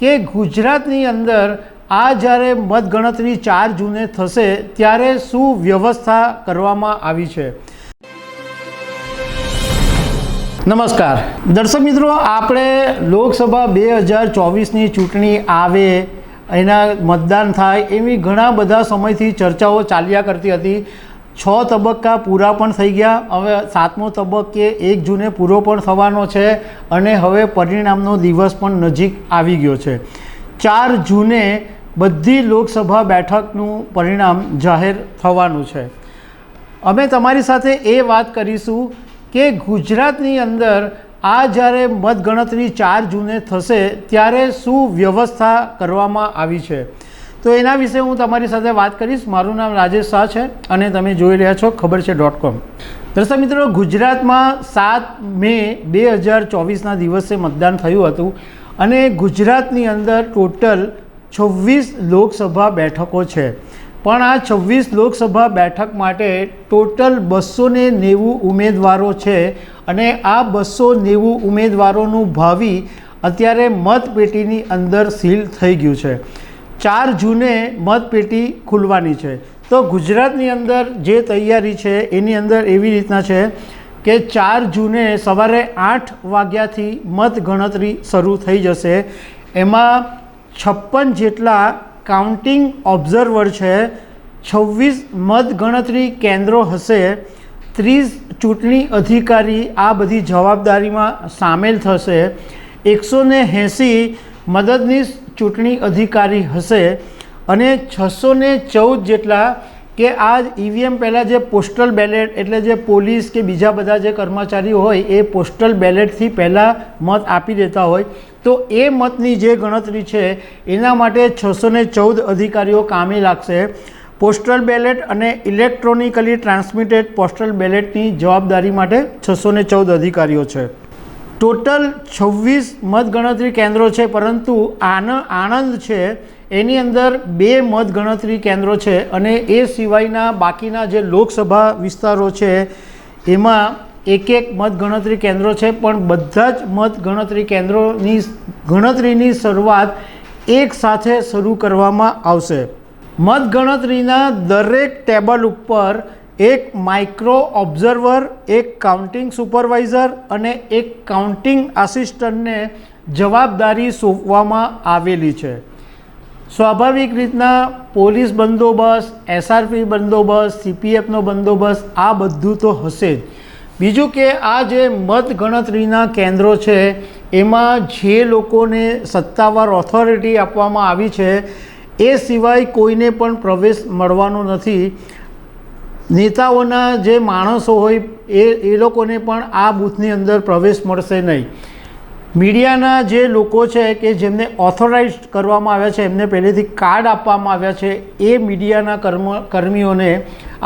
કે ગુજરાતની અંદર આ જ્યારે મતગણતરી 4 જૂને થશે ત્યારે શું વ્યવસ્થા કરવામાં આવી છે। નમસ્કાર દર્શક મિત્રો, આપણે લોકસભા 2024ની ચૂંટણી આવે, એના મતદાન થાય એવી ઘણા બધા સમયથી ચર્ચાઓ ચાલ્યા કરતી હતી। 6 તબક્કા પૂરા પણ થઈ ગયા, હવે 7મો તબક્કે 1 જૂને પૂરો પણ થવાનો છે અને હવે પરિણામનો દિવસ પણ નજીક આવી ગયો છે। 4 જૂને બધી લોકસભા બેઠકનું પરિણામ જાહેર થવાનું છે। અમે તમારી સાથે એ વાત કરીશું કે ગુજરાતની અંદર આ જ્યારે મતગણતરી 4 જૂને થશે ત્યારે શું વ્યવસ્થા કરવામાં આવી છે, તો એના વિશે હું તમારી સાથે વાત કરીશ। મારું નામ રાજેશ શાહ છે અને તમે જોઈ રહ્યા છો ખબર છે.com। દર્શક મિત્રો, ગુજરાતમાં 7 મે 2024ના દિવસે મતદાન થયું હતું અને ગુજરાતની અંદર ટોટલ 26 લોકસભા બેઠકો છે, પણ આ 26 લોકસભા બેઠક માટે ટોટલ 290 ઉમેદવારો છે અને આ 290 ઉમેદવારોનું ભાવિ અત્યારે મતપેટીની અંદર સીલ થઈ ગયું છે। 4 જૂને મતપેટી ખુલવાની છે। તો ગુજરાતની અંદર જે તૈયારી છે એની અંદર એવી રીતના છે કે 4 જૂને સવારે 8 વાગ્યાથી મતગણતરી શરૂ થઈ જશે। એમાં 56 જેટલા કાઉન્ટિંગ ઓબ્ઝર્વર છે, 26 મતગણતરી કેન્દ્રો હશે, 30 ચૂંટણી અધિકારી આ બધી જવાબદારીમાં સામેલ થશે, 180 મદદનીશ ચૂંટણી અધિકારી હશે અને 614 જેટલા કે આ ઈવીએમ પહેલાં જે પોસ્ટલ બેલેટ એટલે જે પોલીસ કે બીજા બધા જે કર્મચારીઓ હોય એ પોસ્ટલ બેલેટથી પહેલાં મત આપી દેતા હોય, તો એ મતની જે ગણતરી છે એના માટે 614 અધિકારીઓ કામે લાગશે। પોસ્ટલ બેલેટ અને ઇલેક્ટ્રોનિકલી ટ્રાન્સમિટેડ પોસ્ટલ બેલેટની જવાબદારી માટે 614 અધિકારીઓ છે। ટોટલ 26 મતગણતરી કેન્દ્રો છે, પરંતુ આણંદ છે એની અંદર 2 મતગણતરી કેન્દ્રો છે અને એ સિવાયના બાકીના જે લોકસભા વિસ્તારો છે એમાં એક મતગણતરી કેન્દ્રો છે, પણ બધા જ મતગણતરી કેન્દ્રોની ગણતરીની શરૂઆત એક સાથે શરૂ કરવામાં આવશે। મતગણતરીના દરેક ટેબલ ઉપર એક માઇક્રો ઓબ્ઝર્વર, એક કાઉન્ટિંગ સુપરવાઇઝર અને એક કાઉન્ટિંગ આસિસ્ટન્ટને જવાબદારી સોંપવામાં આવેલી છે। સ્વાભાવિક રીતના પોલીસ બંદોબસ્ત, એસઆરપી બંદોબસ્ત, સીપીએફનો બંદોબસ્ત આ બધું તો હશે જ। બીજું કે આ જે મતગણતરીના કેન્દ્રો છે એમાં જે લોકોને સત્તાવાર ઓથોરિટી આપવામાં આવી છે એ સિવાય કોઈને પણ પ્રવેશ મળવાનો નથી। નેતાઓના જે માણસો હોય એ લોકોને પણ આ બૂથની અંદર પ્રવેશ મળશે નહીં। મીડિયાના જે લોકો છે કે જેમને ઓથોરાઇઝ કરવામાં આવ્યા છે, એમને પહેલેથી કાર્ડ આપવામાં આવ્યા છે, એ મીડિયાના કર્મીઓને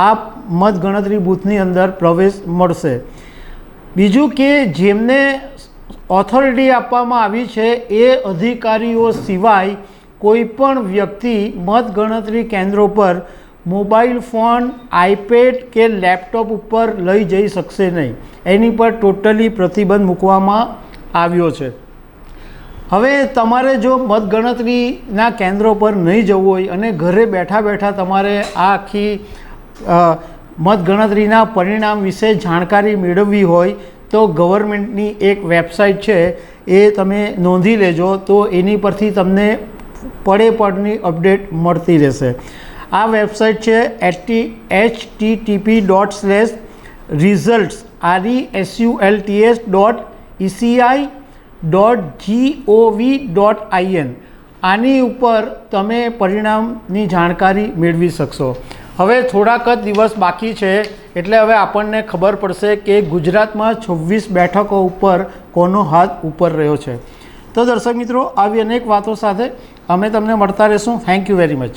આ મતગણતરી બૂથની અંદર પ્રવેશ મળશે। બીજું કે જેમને ઓથોરિટી આપવામાં આવી છે એ અધિકારીઓ સિવાય કોઈ પણ વ્યક્તિ મતગણતરી કેન્દ્રો પર મોબાઈલ ફોન, આઈપેડ કે લેપટોપ ઉપર લઈ જઈ શકશે નહીં। એની પર ટોટલી પ્રતિબંધ મૂકવામાં આવ્યો છે। હવે તમારે જો મતગણતરીના કેન્દ્રો પર નહીં જવું હોય અને ઘરે બેઠા બેઠા તમારે આ આખી મતગણતરીના પરિણામ વિશે જાણકારી મેળવવી હોય તો ગવર્મેન્ટની એક વેબસાઇટ છે એ તમે નોંધી લેજો, તો એની પરથી તમને પડે અપડેટ મળતી રહેશે। આ વેબસાઇટ છે http://results.eci.gov.in। આની ઉપર તમે પરિણામની જાણકારી મેળવી શકશો। હવે થોડાક જ દિવસ બાકી છે એટલે હવે આપણને ખબર પડશે કે ગુજરાતમાં 26 બેઠકો ઉપર કોનો હાથ ઉપર રહ્યો છે। તો દર્શક મિત્રો, આવી અનેક વાતો સાથે અમે તમને મળતા રહીશું। Thank you very much.